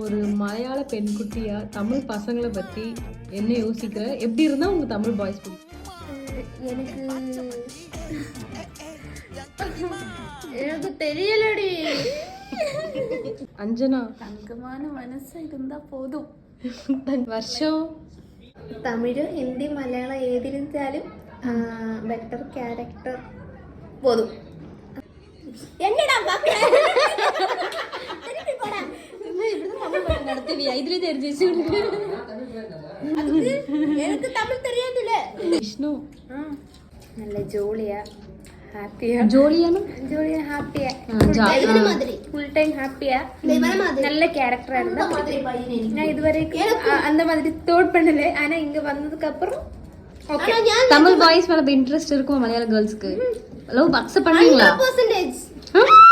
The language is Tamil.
ஒரு மலையாள பெண்குட்டியா தமிழ் பசங்களை பத்தி என்ன யோசிக்கிற? எப்படி இருந்தா உங்க தமிழ் பாய்ஸ் பிடிக்கும்? எனக்கு தெரியலடி. அஞ்சனா, தங்கமான மனசு இருந்தா போதும். வருஷம் തമിഴ് ഹിന്ദി മലയാളം ഏതിരുന്നാലും ബെറ്റർ ക്യാരക്ടർ പോതും. എന്നടാ எனக்கு தமிழ் தெரியாதுல. விஷ்ணு நல்ல ஜோலியா ஹாப்பியா. ஜோலியான ஜோலியா ஹாப்பியா ஃபுல் டைம் ஹாப்பியா நல்ல கேரக்டரா இருந்தா நான் இதுவரைக்கும் அந்த மாதிரி தோட் பண்ணல. ஆனா இங்க வந்ததுக்கு அப்புறம் ஓகே. தமிழ் பாய்ஸ் மேல இன்ட்ரெஸ்ட் இருக்குமா மலையாள கேர்ள்ஸ்க்கு? லவ் அக்செப்ட் பண்ணுவீங்களா? 100%